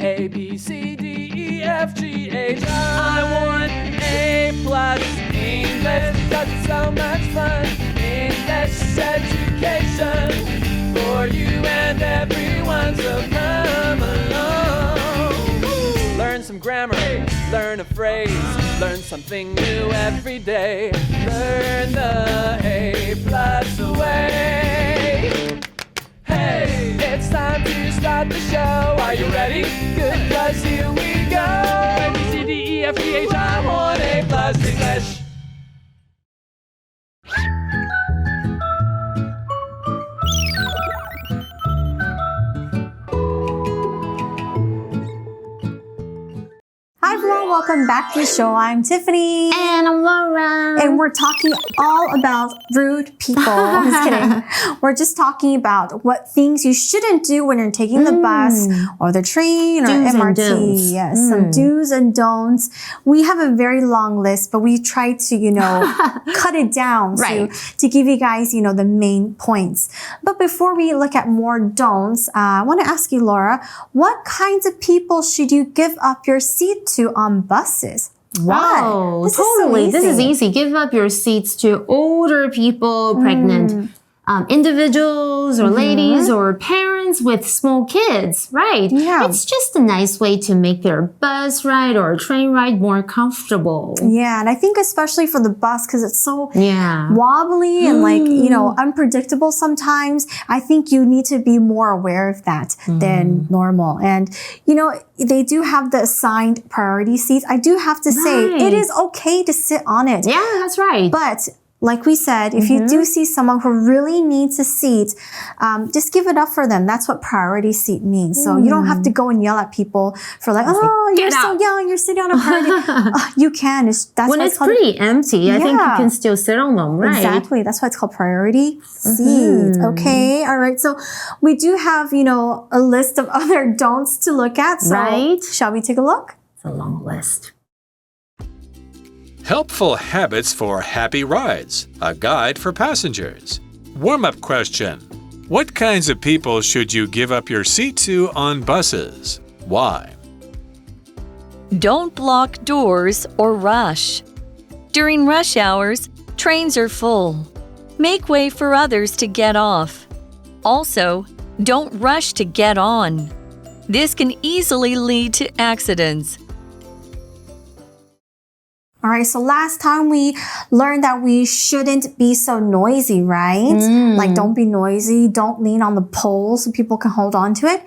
A, B, C, D, E, F, G, H, I want A+, English, because it's so much fun. English education for you and everyone, so come along. Learn some grammar, learn a phrase, learn something new every day. Learn the A+ way. Hey, it's time to start the show. Are you ready? Good, 'cause here we go. A, B, C, D, E, F, G, H, I want A+ English. Hi everyone, welcome back to the show. I'm Tiffany. And I'm Laura. And we're talking all about rude people. I'm just kidding. We're just talking about what things you shouldn't do when you're taking the bus or the train or Do's MRT. and don'ts. Yes, some do's and don'ts. We have a very long list, but we try to, cut it down to give you guys, the main points. But before we look at more don'ts, I want to ask you, Laura, what kinds of people should you give up your seat to on buses? Why? Oh, this totally. Is so this is easy. Give up your seats to older people, pregnant individuals or ladies or parents with small kids, right? Yeah. It's just a nice way to make their bus ride or train ride more comfortable. Yeah, and I think especially for the bus, because it's so wobbly and unpredictable sometimes, I think you need to be more aware of that than normal. And, they do have the assigned priority seats. I do have to say, it is okay to sit on it. Yeah, that's right. But like we said, if you do see someone who really needs a seat, just give it up for them. That's what priority seat means. So you don't have to go and yell at people for you're so young, you're sitting on a priority. You can. That's when it's pretty empty, I think you can still sit on them, right? Exactly. That's why it's called priority seat. Okay. All right. So we do have, a list of other don'ts to look at. So shall we take a look? It's a long list. Helpful habits for happy rides. A guide for passengers. Warm-up question. What kinds of people should you give up your seat to on buses? Why? Don't block doors or rush. During rush hours, trains are full. Make way for others to get off. Also, don't rush to get on. This can easily lead to accidents. All right, so last time we learned that we shouldn't be so noisy, right? Like don't be noisy, don't lean on the pole so people can hold on to it.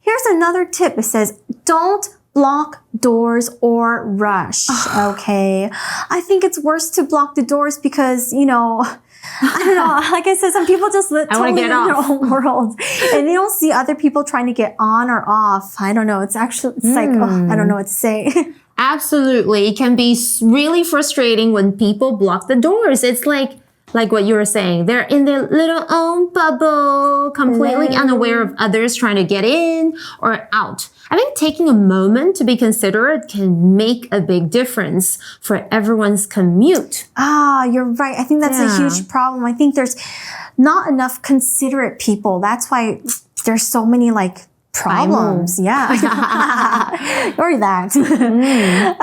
Here's another tip. It says, don't block doors or rush, okay? I think it's worse to block the doors because, I don't know, like I said, some people just live totally in their own world and they don't see other people trying to get on or off. I don't know, it's like, I don't know what to say. Absolutely. It can be really frustrating when people block the doors. It's like what you were saying. They're in their little own bubble, completely unaware of others trying to get in or out. I think taking a moment to be considerate can make a big difference for everyone's commute. You're right. I think that's a huge problem. I think there's not enough considerate people. That's why there's so many problems. Yeah. Or that.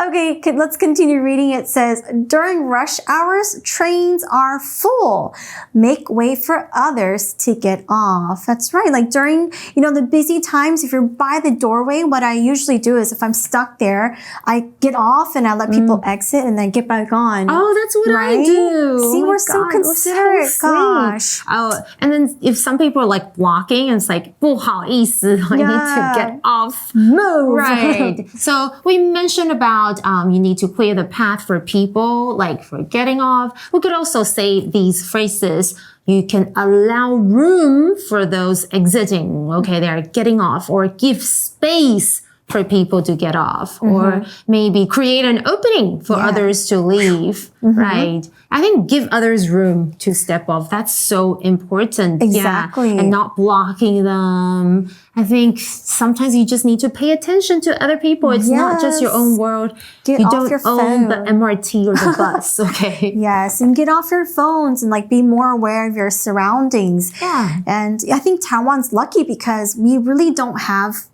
Okay, let's continue reading. It says, during rush hours, trains are full. Make way for others to get off. That's right. Like during, the busy times, if you're by the doorway, what I usually do is if I'm stuck there, I get off and I let people exit and then get back on. Oh, that's what I do. See, we're so considerate. Gosh. Oh, and then if some people are blocking, and it's like, 不好意思, I need to get off. Move. Right. So we mentioned about you need to clear the path for people, for getting off. We could also say these phrases. You can allow room for those exiting. Okay, they are getting off, or give space for people to get off, or maybe create an opening for others to leave, right? I think give others room to step off. That's so important. Exactly. Yeah. And not blocking them. I think sometimes you just need to pay attention to other people. It's not just your own world. You don't your own phone. the MRT or the bus, okay? Yes, and get off your phones and be more aware of your surroundings. Yeah. And I think Taiwan's lucky because we really don't have,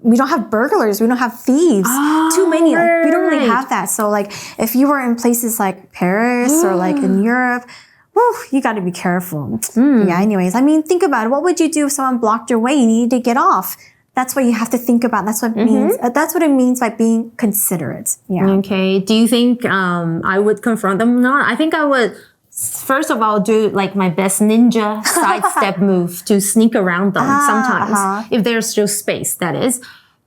we don't have burglars, we don't have thieves. Too many. Like, we don't really have that. So like if you were in places like Paris or like in Europe, whew, you got to be careful. Yeah, anyways, I mean, think about it. What would you do if someone blocked your way and you needed to get off? That's what you have to think about. That's what it means. That's what it means by being considerate. Yeah. Okay. Do you think I would confront them or not? I think I would, first of all, do like my best ninja sidestep move to sneak around them sometimes, if there's still space, that is.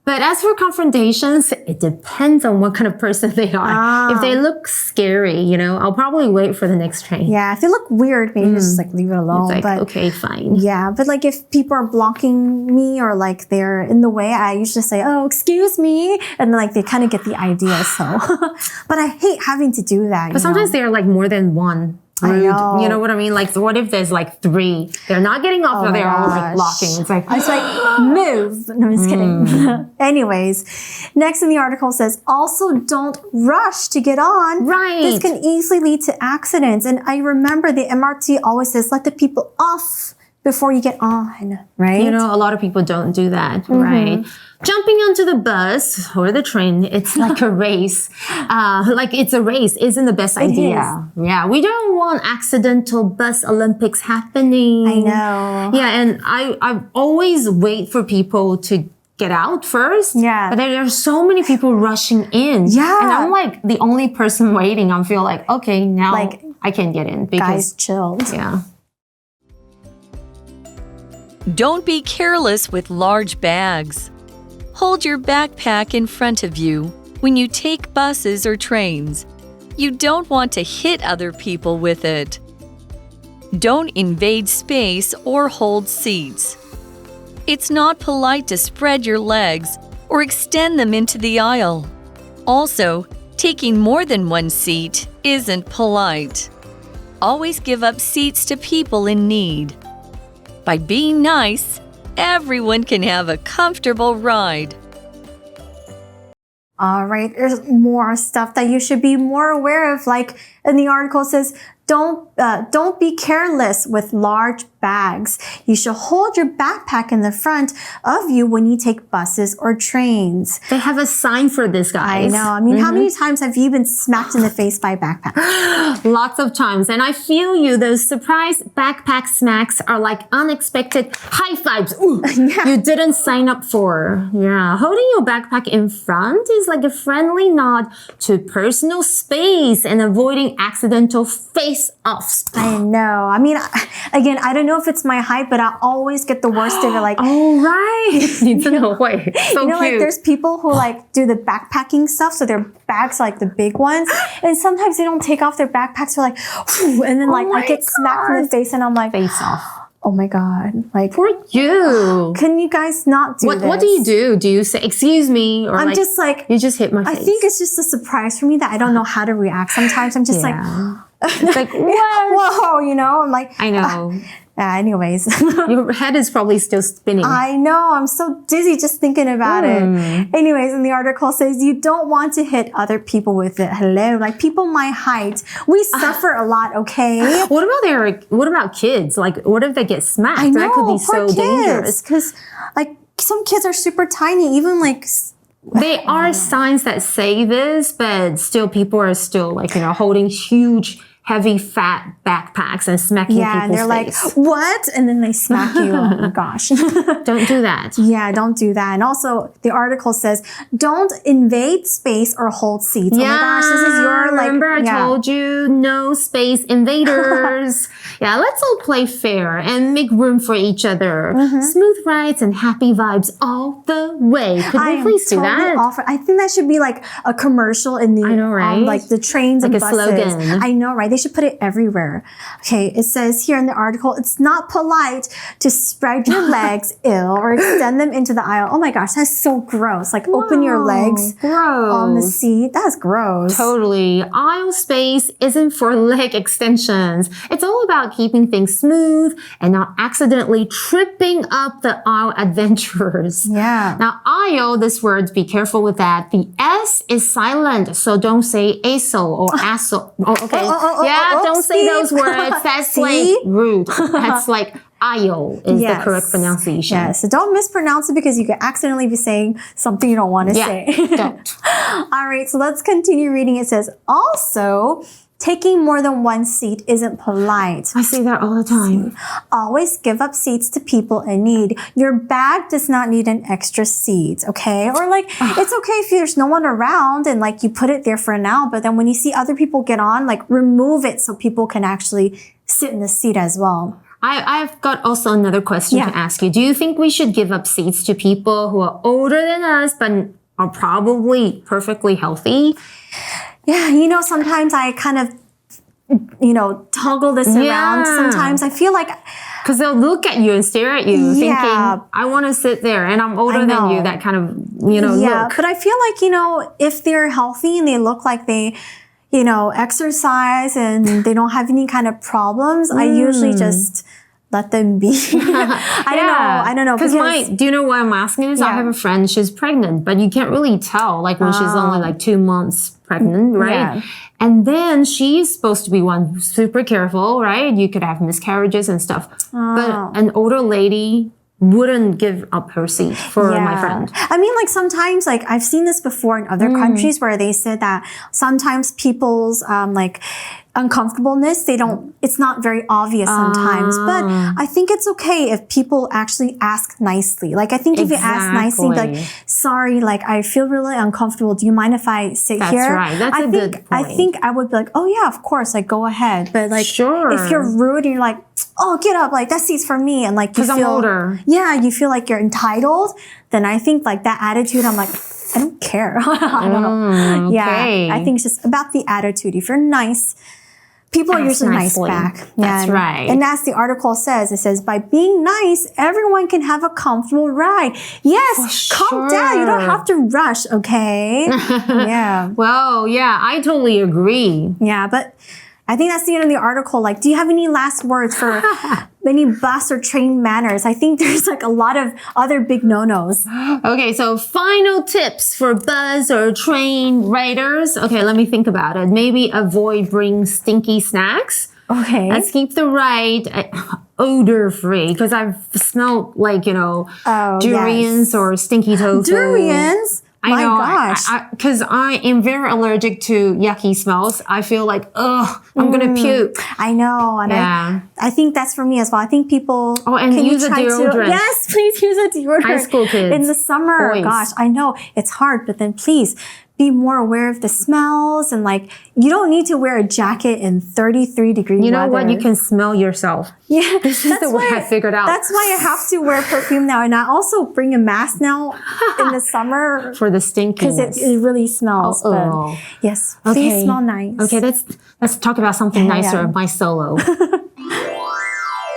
But as for confrontations, it depends on what kind of person they are. If they look scary, you know, I'll probably wait for the next train. Yeah, if they look weird, maybe just like leave it alone. It's like, but okay, fine. yeah, but like if people are blocking me or like they're in the way, I usually say, oh, excuse me. And like they kind of get the idea. So, but I hate having to do that. But sometimes they're like more than one. Rude. I know. You know what I mean? Like, what if there's like 3? They're not getting off, but they're all like blocking. It's like, move. No, I'm just kidding. Anyways, next in the article says, also don't rush to get on. Right. This can easily lead to accidents. And I remember the MRT always says, let the people off before you get on, right? You know, a lot of people don't do that, right? Jumping onto the bus or the train, it's like a race. Like it's a race isn't the best idea. Yeah, we don't want accidental bus Olympics happening. I know. Yeah, and I always wait for people to get out first. Yeah. But there are so many people rushing in. Yeah. And I'm like the only person waiting. I feel like, okay, now like, I can get in. Because, guys, chill. Yeah. Don't be careless with large bags. Hold your backpack in front of you when you take buses or trains. You don't want to hit other people with it. Don't invade space or hold seats. It's not polite to spread your legs or extend them into the aisle. Also, taking more than one seat isn't polite. Always give up seats to people in need. By being nice, everyone can have a comfortable ride. All right, there's more stuff that you should be more aware of. Like in the article, it says, don't be careless with large bags. You should hold your backpack in the front of you when you take buses or trains. They have a sign for this, guys. I know. I mean, how many times have you been smacked in the face by a backpack? Lots of times. And I feel you, those surprise backpack smacks are like unexpected high fives. Ooh, you didn't sign up for. Yeah. Holding your backpack in front is like a friendly nod to personal space and avoiding accidental face-offs. I know. I mean, again, I don't know if it's my height, but I always get the worst of it. Like, oh, right. So you know, cute. like there's people who like do the backpacking stuff. So their bags are like the big ones. And sometimes they don't take off their backpacks. They're like, whew, and then like I get smacked in the face and I'm like, face off. Oh my God. Like, poor you. Can you guys not do this? What do you do? Do you say, excuse me? Or I'm just like, you just hit my face. I think it's just a surprise for me that I don't know how to react. Sometimes I'm just like, it's like, what? Whoa, you know, I'm like, I know. Anyways. Your head is probably still spinning. I know. I'm so dizzy just thinking about it. Anyways, and the article says you don't want to hit other people with it. Hello. Like people my height, we suffer a lot, okay? What about kids? Like, what if they get smacked? I know, that could be so dangerous. Because like some kids are super tiny, even like... There are signs that say this, but still people are still like, you know, holding huge, heavy, fat backpacks and smacking people's and they're face. like, what? And then they smack you. Oh my gosh. Don't do that. Yeah, don't do that. And also, the article says, don't invade space or hold seats. Oh my gosh, this is your like... Remember I told you, no space invaders. Yeah, let's all play fair and make room for each other. Smooth rides and happy vibes all the way. Could we please do that? I think that should be like a commercial in the... I know, right? Like the trains like and buses. Like a slogan. I know, right? They should put it everywhere. Okay, it says here in the article, it's not polite to spread your legs or extend them into the aisle. Oh my gosh, that's so gross. Like open your legs on the seat. That's gross. Totally. Aisle space isn't for leg extensions. It's all about keeping things smooth and not accidentally tripping up the aisle adventurers. Yeah. Now, aisle, this word, be careful with that. The S is silent, so don't say aisle or asshole. Oh, okay. Don't say those words. That's like rude. That's like aisle is the correct pronunciation. Yes, so don't mispronounce it because you could accidentally be saying something you don't want to say. Don't. All right, so let's continue reading. It says, also, taking more than one seat isn't polite. I say that all the time. Always give up seats to people in need. Your bag does not need an extra seat, okay? Or like, it's okay if there's no one around and like you put it there for now, but then when you see other people get on, like remove it so people can actually sit in the seat as well. I've got also another question to ask you. Do you think we should give up seats to people who are older than us but are probably perfectly healthy? Yeah, you know, sometimes I kind of, you know, toggle this around. Sometimes I feel like... Because they'll look at you and stare at you thinking, I want to sit there and I'm older than you, that kind of, you know, look. But I feel like, you know, if they're healthy and they look like they, you know, exercise and they don't have any kind of problems, I usually just... let them be. I don't know. Because do you know why I'm asking this? I have a friend, she's pregnant, but you can't really tell, like when she's only like 2 months pregnant, right? Yeah. And then she's supposed to be one super careful, right? You could have miscarriages and stuff. But an older lady wouldn't give up her seat for my friend. I mean, like sometimes, like I've seen this before in other countries where they said that sometimes people's like uncomfortableness, it's not very obvious sometimes, but I think it's okay if people actually ask nicely. Like I think if you ask nicely, like, sorry, like I feel really uncomfortable. Do you mind if I sit here? That's right. That's a good point. I think I would be like, oh yeah, of course, like go ahead. But like, if you're rude and you're like, oh, get up, like that seat's for me. And like, you feel, I'm older. Yeah, you feel like you're entitled. Then I think like that attitude, I'm like, I don't care. I don't know. Okay. Yeah, I think it's just about the attitude. If you're nice, people are usually nice back. That's right. And as the article says, it says, by being nice, everyone can have a comfortable ride. Yes, calm down. You don't have to rush, okay? Yeah. Well, yeah, I totally agree. Yeah, but I think that's the end of the article. Like, do you have any last words for any bus or train manners? I think there's like a lot of other big no-nos. Okay, so final tips for bus or train riders. Okay, let me think about it. Maybe avoid bringing stinky snacks. Okay. Let's keep the ride odor-free because I've smelled like, you know, durians or stinky tofu. Durians? I know, gosh. Because I am very allergic to yucky smells. I feel like, ugh, I'm going to puke. I know. And I think that's for me as well. I think people... Oh, and use a deodorant. Yes, please use a deodorant. High school kids. In the summer. Boys. Gosh, I know. It's hard, but then please be more aware of the smells. And like, you don't need to wear a jacket in 33-degree weather. You know what? You can smell yourself. Yeah. This is the way I figured out. That's why I have to wear perfume now. And I also bring a mask now in the summer. For the stinkiness. Because it really smells. But yes, please smell nice. Okay, let's talk about something nicer. My solo.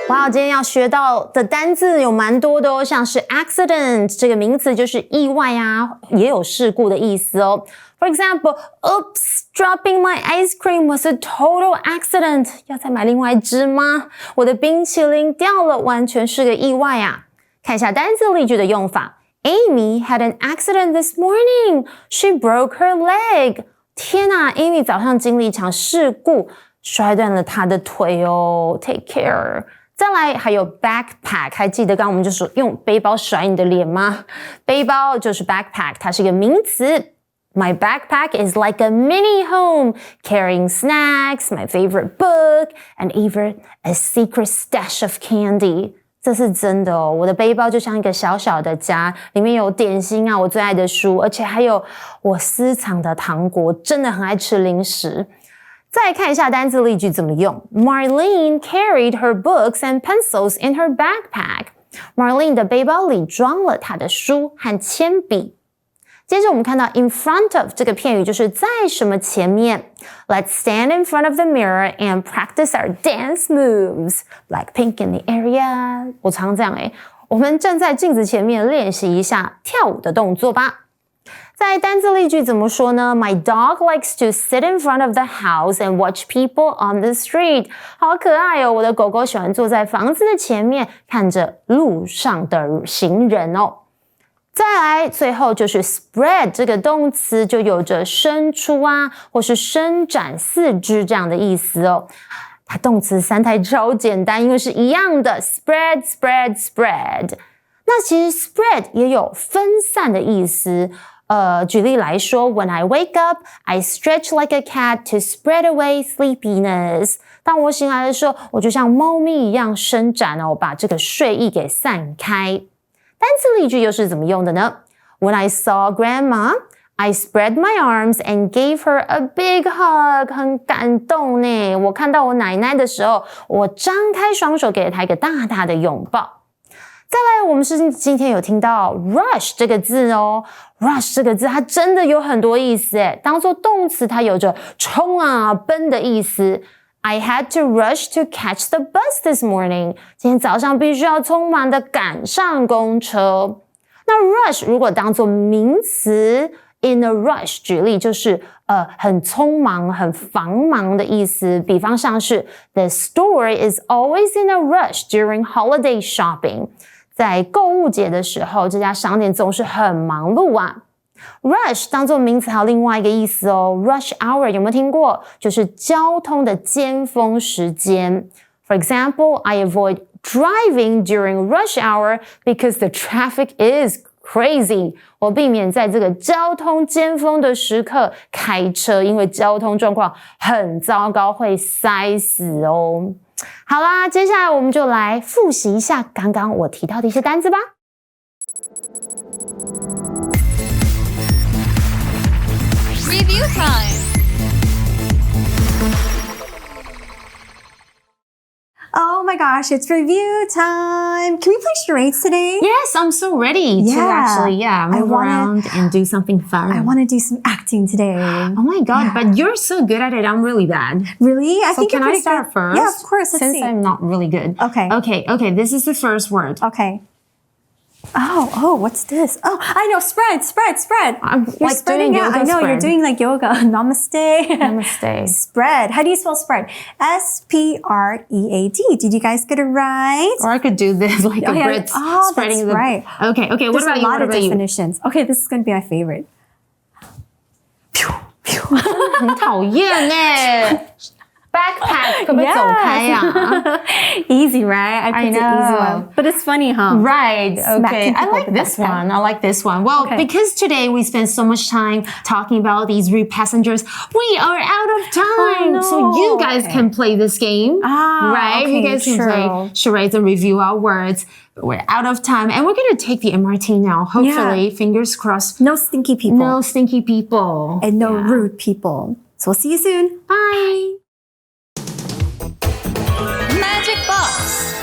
哇，今天要学到的单字有蛮多的哦，像是 accident 这个名词就是意外啊，也有事故的意思哦。For example, oops, dropping my ice cream was a total accident. 要再买另外一支吗？我的冰淇淋掉了，完全是个意外啊。看一下单字例句的用法。Amy had an accident this morning. She broke her leg. 天哪 ，Amy 早上经历一场事故，摔断了她的腿哦。Take care. 再来还有 backpack， 还记得刚刚我们就说用背包甩你的脸吗？背包就是 backpack， 它是一个名词。My backpack is like a mini home, carrying snacks, my favorite book, and even a secret stash of candy. 这是真的哦，我的背包就像一个小小的家，里面有点心啊，我最爱的书，而且还有我私藏的糖果，真的很爱吃零食。再来看一下单字例句怎么用。Marlene carried her books and pencils in her backpack. Marlene 的背包里装了她的书和铅笔。接着我们看到 in front of 这个片语就是在什么前面。Let's stand in front of the mirror and practice our dance moves. Blackpink in the area. 我常这样我们站在镜子前面练习一下跳舞的动作吧。在单字例句怎么说呢？ My dog likes to sit in front of the house and watch people on the street. 好可爱哦，我的狗狗喜欢坐在房子的前面，看着路上的行人哦。再来，最后就是 spread 这个动词就有着伸出啊，或是伸展四肢这样的意思哦。它动词三态超简单，因为是一样的 spread spread spread。那其实 spread 也有分散的意思。举例来说 When I wake up, I stretch like a cat to spread away sleepiness. 当我醒来的时候，我就像猫咪一样伸展把这个睡意给散开。单词例句又是怎么用的呢？ When I saw Grandma, I spread my arms and gave her a big hug. 很感动呢。我看到我奶奶的时候，我张开双手给了她一个大大的拥抱。再来，我们是今天有听到 rush 这个字rush 这个字它真的有很多意思耶。当做动词，它有着冲啊、奔的意思。I had to rush to catch the bus this morning. 今天早上必须要匆忙的赶上公车。那 rush 如果当做名词 in a rush 举例就是很匆忙很繁忙的意思，比方像是 The store is always in a rush during holiday shopping. 在购物节的时候，这家商店总是很忙碌啊。Rush 当作名词还有另外一个意思Rush hour 有没有听过？就是交通的尖峰时间。For example, I avoid driving during rush hour because the traffic is crazy. 我避免在这个交通尖峰的时刻开车，因为交通状况很糟糕，会塞死好啦，接下来我们就来复习一下刚刚我提到的一些单字吧。Review time. Oh my gosh, it's review time. Can we play charades today? Yes, I'm so ready to actually move around and do something fun. I want to do some acting today. Oh my god, but you're so good at it. I'm really bad. Really? I think can I start first? Yeah, of course. Let's Since see. I'm not really good. Okay, this is the first word. Okay. Oh, what's this? Oh, I know. Spread. You're like spreading doing out. yoga I know, spread. you're doing like yoga. Namaste. Namaste. Spread. How do you spell spread? S-P-R-E-A-D. Did you guys get it right? Or I could do this like a Brit spreading that's right. Okay, what There's about a you? lot What of about you? definitions. Okay, this is going to be my favorite. 很讨厌耶。Backpack 可不可以走开呀Easy, right? I picked an easy one. But it's funny, huh? Right. Okay. I like this one. Well, because today we spent so much time talking about these rude passengers, we are out of time. So you guys can play this game. Right? Okay, you guys can play charades and review our words. But we're out of time. And we're going to take the MRT now. Hopefully, fingers crossed. No stinky people. No stinky people. And no rude people. So we'll see you soon. Bye. Magic Box.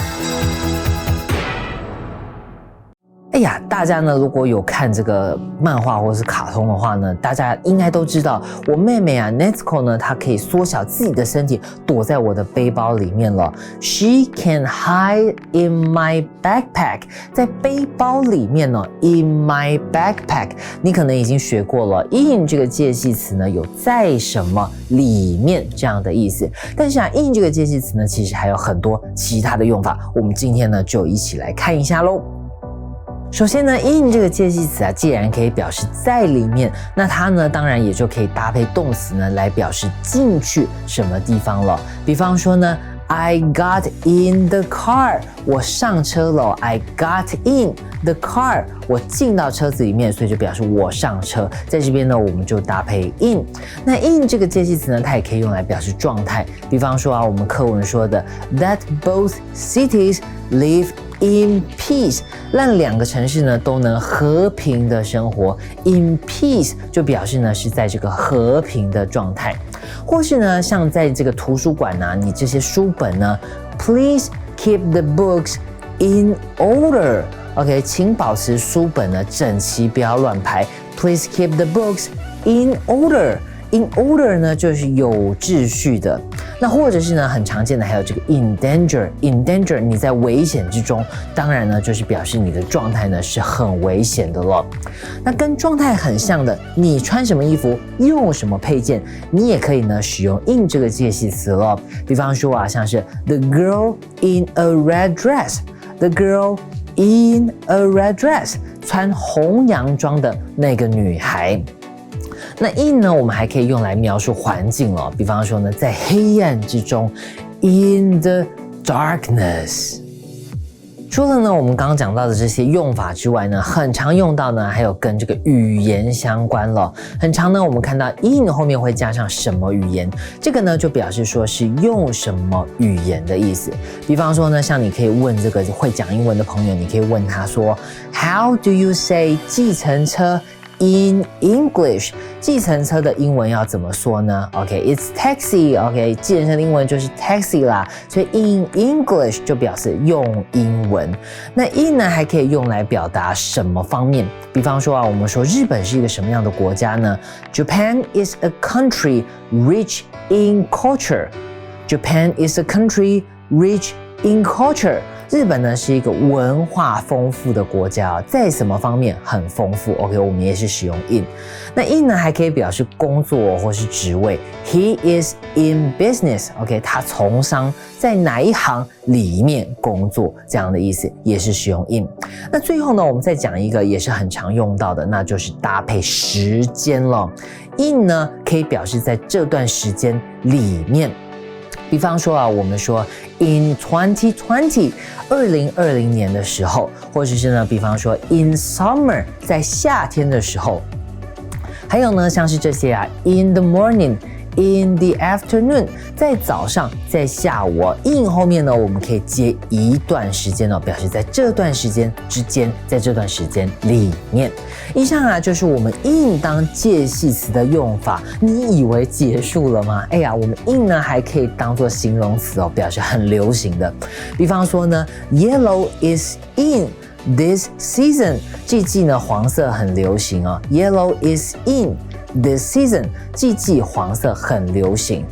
哎呀，大家呢如果有看这个漫画或是卡通的话呢，大家应该都知道，我妹妹啊 Netsuko 呢，她可以缩小自己的身体，躲在我的背包里面了。She can hide in my backpack， 在背包里面呢 ，in my backpack， 你可能已经学过了 ，in 这个介系词呢有在什么里面这样的意思。但是啊 ，in 这个介系词呢，其实还有很多其他的用法，我们今天呢就一起来看一下喽。首先呢 in 这个介系词啊，既然可以表示在里面，那它呢当然也就可以搭配动词呢来表示进去什么地方了。比方说呢 I got in the car， 我上车了。I got in the car， 我进到车子里面，所以就表示我上车。在这边呢，我们就搭配 in。那 in 这个介系词呢，它也可以用来表示状态。比方说啊，我们课文说的 that both cities live in peace， 让两个城市呢都能和平的生活。In peace 就表示呢是在这个和平的状态。或是呢，像在这个图书馆啊，你这些书本呢 ，Please keep the books in order。OK， 请保持书本呢整齐，不要乱排。Please keep the books in order。In order 呢，就是有秩序的。那或者是呢，很常见的还有这个 in danger。In danger， 你在危险之中，当然呢，就是表示你的状态呢是很危险的了。那跟状态很像的，你穿什么衣服，用什么配件，你也可以呢使用 in 这个介系词了。比方说啊，像是 the girl in a red dress。The girl in a red dress， 穿红洋装的那个女孩。那 in 呢，我们还可以用来描述环境哦，比方说呢，在黑暗之中 ，in the darkness。除了呢，我们刚刚讲到的这些用法之外呢，很常用到呢，还有跟这个语言相关了。很常呢，我们看到 in 后面会加上什么语言，这个呢就表示说是用什么语言的意思。比方说呢，像你可以问这个会讲英文的朋友，你可以问他说 ，How do you say 计程车？In English， 计程车的英文要怎么说呢 ？OK，it's taxi。OK， 计程车的英文就是 taxi 啦，所以 in English 就表示用英文。那 in 呢还可以用来表达什么方面？比方说啊，我们说日本是一个什么样的国家呢 ？Japan is a country rich in culture。Japan is a country rich in culture。日本呢是一个文化丰富的国家，在什么方面很丰富 ？OK， 我们也是使用 in。那 in 呢还可以表示工作或是职位 ，He is in business。OK， 他从商，在哪一行里面工作这样的意思，也是使用 in。那最后呢，我们再讲一个也是很常用到的，那就是搭配时间了。in 呢可以表示在这段时间里面。比方说啊，我们说 in 2020 2020年的时候，或者是呢，比方说 in summer 在夏天的时候，还有呢，像是这些啊 in the morning。In the afternoon， 在早上，在下午哦。in 后面呢，我们可以接一段时间哦，表示在这段时间之间，在这段时间里面。以上啊，就是我们 in 当介系词的用法。你以为结束了吗？哎呀，我们 in 呢还可以当作形容词哦，表示很流行的。比方说呢 ，Yellow is in。This season， 这季呢黄色很流行哦 ，Yellow is in this season， 这季黄色很流行，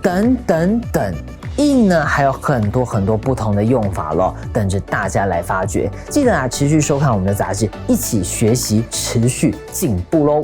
等等等。in 呢还有很多很多不同的用法咯，等着大家来发掘。记得啊，持续收看我们的杂志，一起学习，持续进步咯。